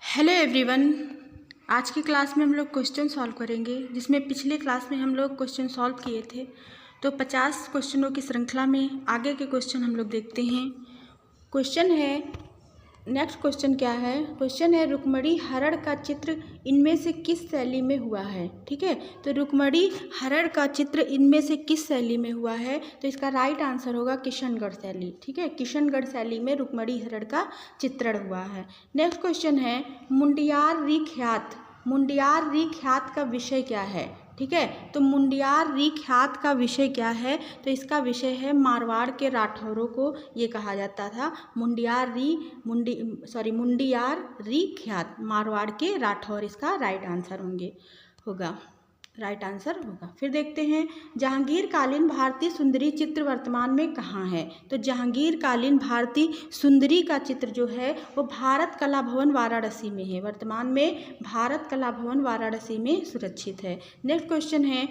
Hello everyone. आज की class में हम लोग क्वेश्चन सॉल्व करेंगे, जिसमें पिछले क्लास में हम लोग क्वेश्चन सॉल्व किए थे। तो 50 क्वेश्चनों की श्रृंखला में आगे के क्वेश्चन हम लोग देखते हैं। क्वेश्चन है, नेक्स्ट क्वेश्चन क्या है? क्वेश्चन है, रुक्मणी हरण का चित्र इनमें से किस शैली में हुआ है? ठीक है, तो रुक्मणी हरण का चित्र इनमें से किस शैली में हुआ है? तो इसका राइट आंसर होगा किशनगढ़ शैली। ठीक है, किशनगढ़ शैली में रुक्मणी हरण का चित्रण हुआ है। नेक्स्ट क्वेश्चन है, मुंडियार री ख्यात का विषय क्या है? ठीक है, तो मुंडियार री ख्यात का विषय क्या है? तो इसका विषय है मारवाड़ के राठौरों को ये कहा जाता था। मुंडियार री ख्यात, मारवाड़ के राठौर इसका राइट आंसर होगा। फिर देखते हैं, जहांगीर कालीन भारतीय सुंदरी चित्र वर्तमान में कहाँ है? तो जहांगीर कालीन भारतीय सुंदरी का चित्र जो है वो भारत कला भवन वाराणसी में है। वर्तमान में भारत कला भवन वाराणसी में सुरक्षित है। नेक्स्ट क्वेश्चन है,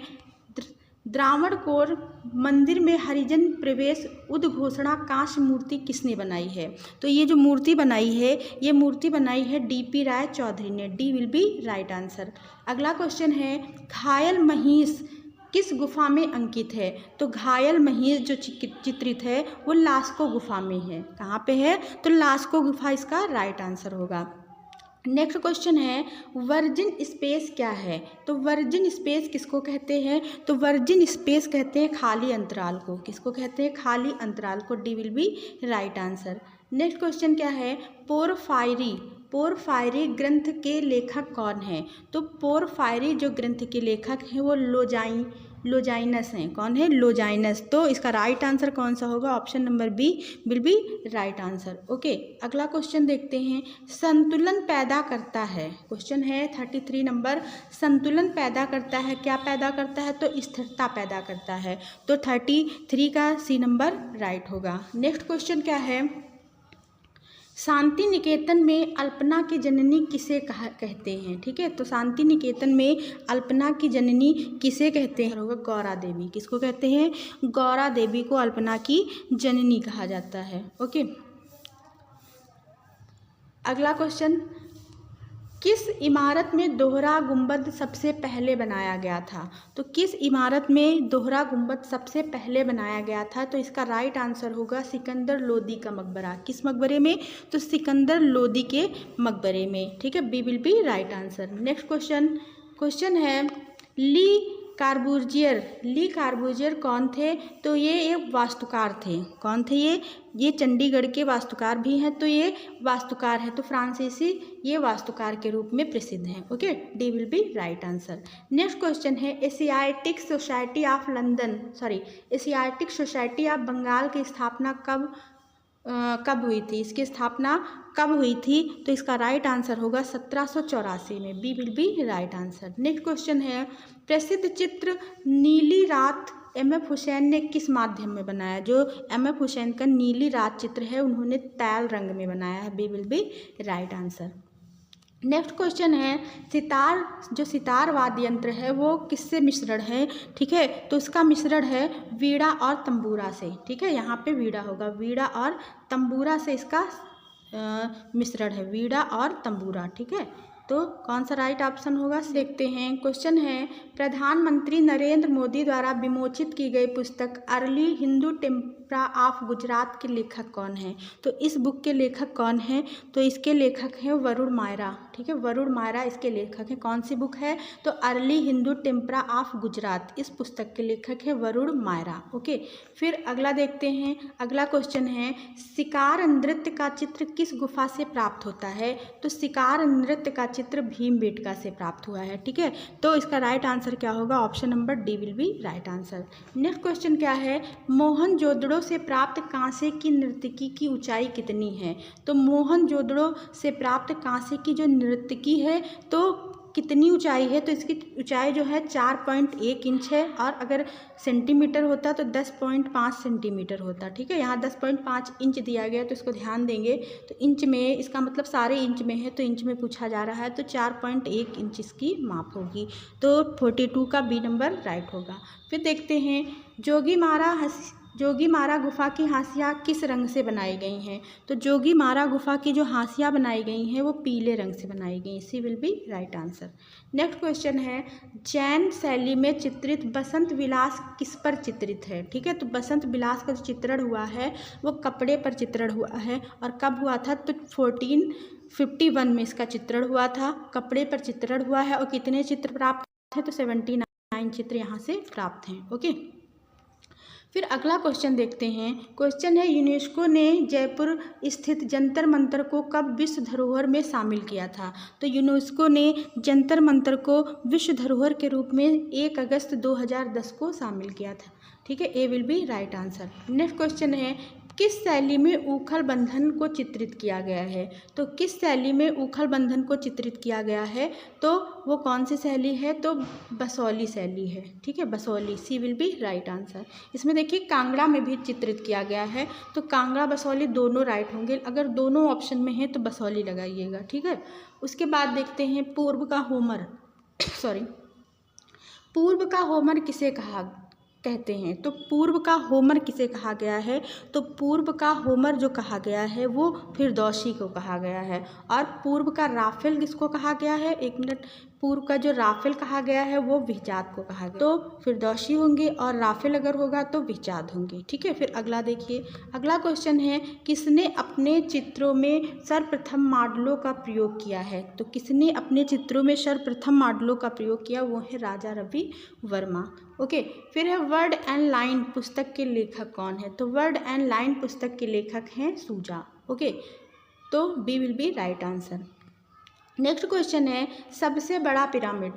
द्रावणकोर मंदिर में हरिजन प्रवेश उद्घोषणा कांस्य मूर्ति किसने बनाई है? तो ये जो मूर्ति बनाई है, ये मूर्ति बनाई है DP राय चौधरी ने। D will be right answer. अगला क्वेश्चन है, घायल महिष किस गुफा में अंकित है? तो घायल महिष जो चित्रित है वो लास्को गुफा में है। कहाँ पे है? तो लास्को गुफा इसका राइट आंसर होगा। नेक्स्ट क्वेश्चन है, वर्जिन स्पेस क्या है? तो वर्जिन स्पेस किसको कहते हैं? तो वर्जिन स्पेस कहते हैं खाली अंतराल को। किसको कहते हैं? खाली अंतराल को। D will be right answer. Next question क्या है, पोरफायरी ग्रंथ के लेखक कौन है? तो पोरफायरी जो ग्रंथ के लेखक हैं वो लोजाइनस हैं। कौन है? लोजाइनस। तो इसका राइट आंसर कौन सा होगा? Option number B will be right answer. Okay, अगला क्वेश्चन देखते हैं, संतुलन पैदा करता है। क्वेश्चन है 33 नंबर, संतुलन पैदा करता है। क्या पैदा करता है? तो स्थिरता पैदा करता है। तो 33 का सी नंबर राइट होगा। नेक्स्ट क्वेश्चन क्या है, शांति निकेतन में अल्पना की जननी किसे कहते हैं? ठीक है, तो शांति निकेतन में अल्पना की जननी किसे कहते हैं? होगा गौरा देवी। किसको कहते हैं? गौरा देवी को अल्पना की जननी कहा जाता है। ओके, अगला क्वेश्चन, किस इमारत में दोहरा गुंबद सबसे पहले बनाया गया था? तो किस इमारत में दोहरा गुंबद सबसे पहले बनाया गया था? तो इसका राइट आंसर होगा सिकंदर लोदी का मकबरा। किस मकबरे में? तो सिकंदर लोदी के मकबरे में। ठीक है, B will be right answer. Next question है, ली कार्बूजियर कौन थे? तो ये एक वास्तुकार थे। कौन थे ये चंडीगढ़ के वास्तुकार भी हैं। तो ये वास्तुकार है, तो फ्रांसीसी ये वास्तुकार के रूप में प्रसिद्ध हैं। Okay, D will be right answer. Next question है, एशियाटिक सोसाइटी ऑफ बंगाल की स्थापना कब हुई थी? इसकी स्थापना कब हुई थी? तो इसका राइट आंसर होगा 1784 में। B will be right answer. Next question है, प्रसिद्ध चित्र नीली रात MF हुसैन ने किस माध्यम में बनाया? जो MF हुसैन का नीली रात चित्र है उन्होंने तैल रंग में बनाया है। B will be right answer. Next question है, सितार वाद्य यंत्र है वो किससे मिश्रण है? ठीक है, तो इसका मिश्रण है वीणा और तंबूरा से। ठीक है, यहाँ पे वीणा होगा, वीणा और तंबूरा से इसका मिश्रण है, वीणा और तंबूरा। ठीक है, तो कौन सा राइट ऑप्शन होगा देखते हैं। क्वेश्चन है, प्रधानमंत्री नरेंद्र मोदी द्वारा विमोचित की गई पुस्तक early Hindu tempera of Gujarat के लेखक कौन है? तो इस बुक के लेखक कौन है? तो इसके लेखक हैं वरुण मायरा। ठीक है, वरुण मायरा इसके लेखक हैं। कौन सी बुक है? तो early Hindu tempera of Gujarat, इस पुस्तक के लेखक है वरुण मायरा। ओके, फिर अगला देखते हैं। अगला क्वेश्चन है, शिकार नृत्य का चित्र किस गुफा से प्राप्त होता है? तो शिकार नृत्य का चित्र भीमबेटका से प्राप्त हुआ है। ठीक है, तो इसका राइट आंसर क्या होगा? Option number D will be right answer. Next question क्या है, मोहनजोदड़ो से प्राप्त कांसे की नर्तकी की ऊंचाई कितनी है? तो मोहनजोदड़ो से प्राप्त कांसे की जो नर्तकी है तो कितनी ऊंचाई है? तो इसकी ऊंचाई जो है 4.1 इंच है, और अगर सेंटीमीटर होता तो 10.5 सेंटीमीटर होता। ठीक है, यहाँ 10.5 इंच दिया गया, तो इसको ध्यान देंगे तो इंच में, इसका मतलब सारे इंच में है, तो इंच में पूछा जा रहा है, तो 4.1 इंच इसकी माप होगी। तो 42 का बी नंबर राइट होगा। फिर देखते हैं, जोगीमारा गुफा की हाशिया किस रंग से बनाई गई हैं? तो जोगीमारा गुफा की जो हाशिया बनाई गई हैं वो पीले रंग से बनाई गई। C will be right answer. Next question है, जैन शैली में चित्रित बसंत विलास किस पर चित्रित है? ठीक है, तो बसंत विलास का जो चित्रण हुआ है वो कपड़े पर चित्रण हुआ है। और कब हुआ था? तो 1451 में इसका चित्रण हुआ था, कपड़े पर चित्रण हुआ है। और कितने चित्र प्राप्त हैं? तो 79 चित्र यहाँ से प्राप्त हैं। ओके, फिर अगला क्वेश्चन देखते हैं। क्वेश्चन है, यूनेस्को ने जयपुर स्थित जंतर मंतर को कब विश्व धरोहर में शामिल किया था? तो यूनेस्को ने जंतर मंतर को विश्व धरोहर के रूप में 1 अगस्त 2010 को शामिल किया था। ठीक है, A will be right answer. Next question है, किस शैली में ऊखल बंधन को चित्रित किया गया है? तो किस शैली में ऊखल बंधन को चित्रित किया गया है? तो वो कौन सी शैली है? तो बसौली शैली है। ठीक है, बसौली। सी विल बी राइट आंसर। इसमें देखिए कांगड़ा में भी चित्रित किया गया है, तो कांगड़ा बसौली दोनों राइट होंगे। अगर दोनों ऑप्शन में है तो बसौली लगाइएगा। ठीक है, उसके बाद देखते हैं पूर्व का होमर पूर्व का होमर किसे कहते हैं? तो पूर्व का होमर किसे कहा गया है? तो पूर्व का होमर जो कहा गया है वो फिरदौसी को कहा गया है। और पूर्व का राफेल किसको कहा गया है? एक मिनट, पूर्व का जो राफेल कहा गया है वो विजात को कहा गया। तो फिरदौसी होंगे और राफेल अगर होगा तो विजात होंगे। ठीक है, फिर अगला देखिए। अगला क्वेश्चन है, किसने अपने चित्रों में सर्वप्रथम मॉडलों का प्रयोग किया है? तो किसने अपने चित्रों में सर्वप्रथम मॉडलों का प्रयोग किया? वो है राजा रवि वर्मा। ओके, फिर है वर्ड एंड लाइन पुस्तक के लेखक कौन है? तो वर्ड एंड लाइन पुस्तक के लेखक हैं सूजा। ओके, तो B will be right answer. Next question है, सबसे बड़ा पिरामिड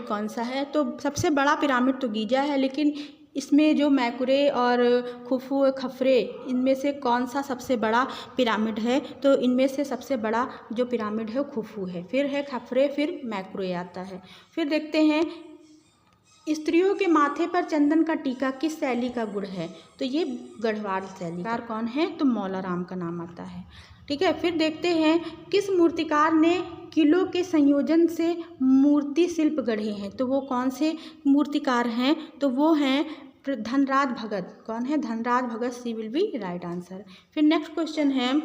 कौन सा है? तो सबसे बड़ा पिरामिड तो गीजा है, लेकिन इसमें जो मैकुरे और खुफू खफरे, इनमें से कौन सा सबसे बड़ा पिरामिड है? तो इनमें से सबसे बड़ा जो पिरामिड है वो खुफू है, फिर है खफरे, फिर मैकुरे आता है। फिर देखते हैं, स्त्रियों के माथे पर चंदन का टीका किस शैली का गुण है? तो ये गढ़वाल शैली का। कौन है? तो मौलाराम का नाम आता है। ठीक है, फिर देखते हैं, किस मूर्तिकार ने किलों के संयोजन से मूर्ति शिल्प गढ़े हैं? तो वो कौन से मूर्तिकार हैं? तो वो हैं धनराज भगत। कौन है? धनराज भगत। सी विल बी राइट आंसर। फिर नेक्स्ट क्वेश्चन है,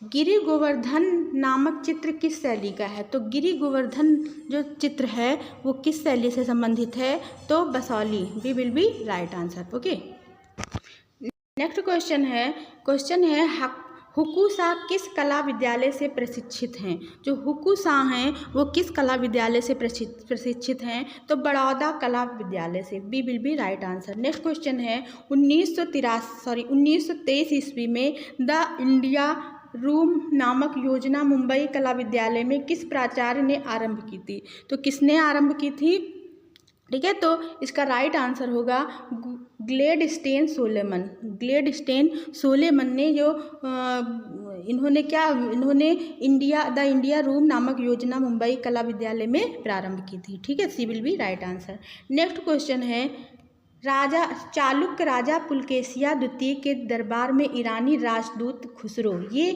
गिरि गोवर्धन नामक चित्र किस शैली का है? तो गिरि गोवर्धन जो चित्र है वो किस शैली से संबंधित है? तो Basohli. B will be right answer. Okay, next question है हुकू शाह किस कला विद्यालय से प्रशिक्षित हैं? जो हुकू शाह हैं वो किस कला विद्यालय से प्रशिक्षित हैं? तो बड़ौदा कला विद्यालय से। B will be right answer. Next question है, 1923 ईस्वी में द इंडिया रूम नामक योजना मुंबई कला विद्यालय में किस प्राचार्य ने आरंभ की थी? तो किसने आरंभ की थी? ठीक है, तो इसका राइट आंसर होगा ग्लेडस्टेन सोलेमन ने जो इन्होंने द इंडिया रूम नामक योजना मुंबई कला विद्यालय में प्रारंभ की थी। ठीक है, C will be right answer. Next question है, चालुक्य राजा पुलकेशिया द्वितीय के दरबार में ईरानी राजदूत खुसरो ये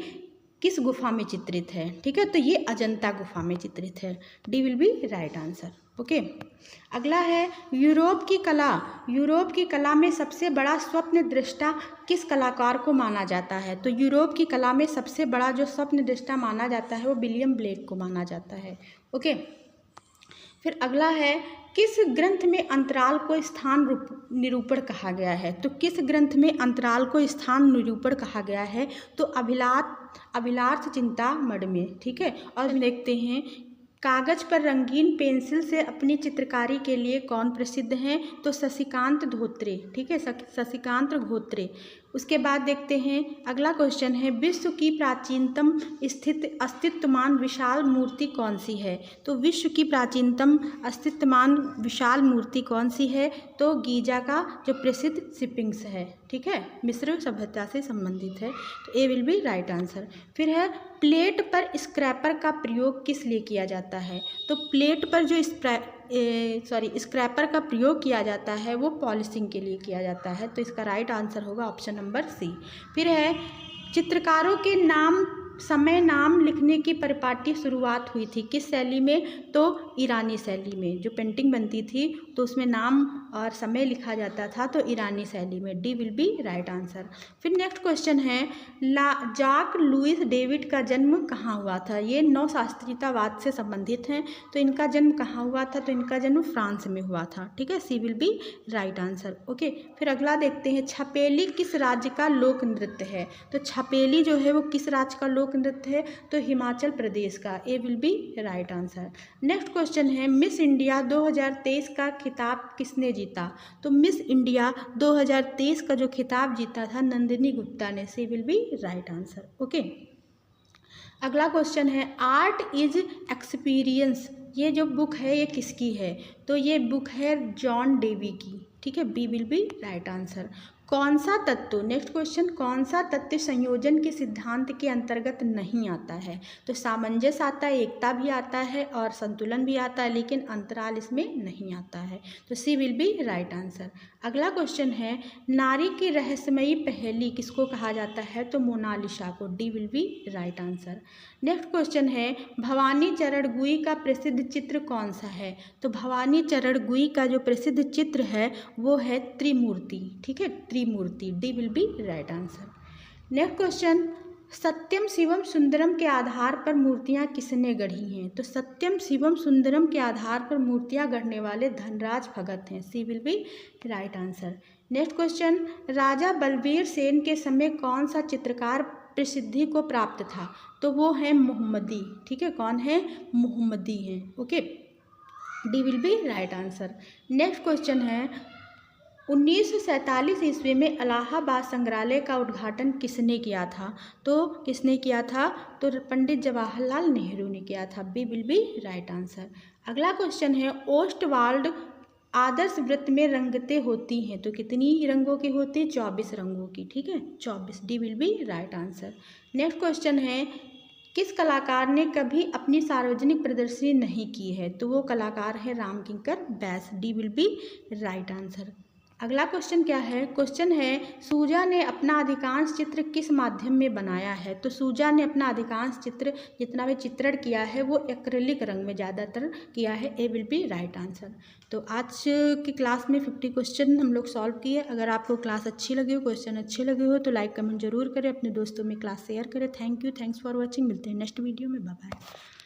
किस गुफा में चित्रित है? ठीक है, तो ये अजंता गुफा में चित्रित है। D will be right answer. Okay, अगला है, यूरोप की कला में सबसे बड़ा स्वप्न दृष्टा किस कलाकार को माना जाता है? तो यूरोप की कला में सबसे बड़ा जो स्वप्न दृष्टा माना जाता है वो विलियम ब्लेक को माना जाता है। ओके, फिर अगला है, किस ग्रंथ में अंतराल को स्थान निरूपण कहा गया है? तो किस ग्रंथ में अंतराल को स्थान निरूपण कहा गया है? तो अभिलाष चिंतामणि में। ठीक है, और देखते हैं, कागज पर रंगीन पेंसिल से अपनी चित्रकारी के लिए कौन प्रसिद्ध हैं? तो शशिकांत धोत्रे। ठीक है, शशिकांत धोत्रे। उसके बाद देखते हैं, अगला क्वेश्चन है, विश्व की प्राचीनतम स्थित अस्तित्वमान विशाल मूर्ति कौन सी है? तो विश्व की प्राचीनतम अस्तित्वमान विशाल मूर्ति कौन सी है? तो गीजा का जो प्रसिद्ध स्फिंक्स है। ठीक है, मिस्र सभ्यता से संबंधित है। तो ए विल बी राइट आंसर। फिर है, प्लेट पर स्क्रैपर का प्रयोग किस लिए किया जाता है? तो प्लेट पर जो स्क्रैपर का प्रयोग किया जाता है वो पॉलिशिंग के लिए किया जाता है। तो इसका राइट आंसर होगा ऑप्शन नंबर सी। फिर है, चित्रकारों के नाम लिखने की परिपाटी शुरुआत हुई थी किस शैली में? तो ईरानी शैली में। जो पेंटिंग बनती थी तो उसमें नाम और समय लिखा जाता था तो ईरानी शैली में। D will be right answer. फिर नेक्स्ट क्वेश्चन है जाक लुइस डेविड का जन्म कहाँ हुआ था। ये नवशास्त्रीयतावाद से संबंधित हैं, तो इनका जन्म कहाँ हुआ था, तो इनका जन्म फ्रांस में हुआ था। ठीक है, C will be right answer. Okay, फिर अगला देखते हैं, छपेली किस राज्य का लोक नृत्य है। तो छपेली जो है वो किस राज्य का लोक नृत्य है, तो हिमाचल प्रदेश का। A will be right answer. Next question है, मिस इंडिया 2023 का खिताब किसने जीता। तो मिस इंडिया 2023 का जो खिताब जीता था नंदिनी गुप्ता ने। C will be right answer. Okay, अगला क्वेश्चन है, आर्ट इज एक्सपीरियंस, ये जो बुक है ये किसकी है। तो ये बुक है जॉन डेवी की। ठीक है, B will be right answer. कौन सा तत्व, नेक्स्ट क्वेश्चन, कौन सा तत्व संयोजन के सिद्धांत के अंतर्गत नहीं आता है। तो सामंजस्य आता है, एकता भी आता है और संतुलन भी आता है, लेकिन अंतराल इसमें नहीं आता है। तो सी विल बी राइट आंसर। अगला क्वेश्चन है, नारी की रहस्यमयी पहेली किसको कहा जाता है। तो मोनालिसा को। D will be right answer. Next question है, भवानी चरण गुई का प्रसिद्ध चित्र कौन सा है। तो भवानी चरण गुई का जो प्रसिद्ध चित्र है वो है त्रिमूर्ति। ठीक है, Trimurti. D will be right answer. Next question, Satyam Shivam Sundaram के आधार पर मूर्तियां किसने गढ़ी हैं। तो सत्यम शिवम सुंदरम के आधार पर मूर्तियां गढ़ने वाले धनराज भगत हैं। C will be right answer. Next question, राजा बलबीर सेन के समय कौन सा चित्रकार प्रसिद्धि को प्राप्त था। तो वो है मोहम्मदी। ठीक है, कौन है, मोहम्मदी हैं। Okay, D will be right answer. Next question है, 1947 ईस्वी में इलाहाबाद संग्रहालय का उद्घाटन किसने किया था। तो किसने किया था, तो पंडित जवाहरलाल नेहरू ने किया था। B will be right answer. अगला क्वेश्चन है, ओस्टवाल्ड आदर्श वृत्त में रंगतें होती हैं। तो कितनी रंगों की होती है, 24 रंगों की। ठीक है, 24। D will be right answer. Next question है, किस कलाकार ने कभी अपनी सार्वजनिक प्रदर्शनी नहीं की है। तो वो कलाकार है Ramkinkar Baij. D will be right answer. अगला क्वेश्चन क्या है, क्वेश्चन है, सूजा ने अपना अधिकांश चित्र किस माध्यम में बनाया है। तो सूजा ने अपना अधिकांश चित्र, जितना भी चित्रण किया है वो एक्रिलिक रंग में ज़्यादातर किया है। A will be right answer. तो आज की क्लास में 50 क्वेश्चन हम लोग सॉल्व किए। अगर आपको क्लास अच्छी लगी हो, क्वेश्चन अच्छे लगे हो तो लाइक कमेंट जरूर करें, अपने दोस्तों में क्लास शेयर करें। Thank you, thanks for watching. मिलते हैं नेक्स्ट वीडियो में। Bye bye.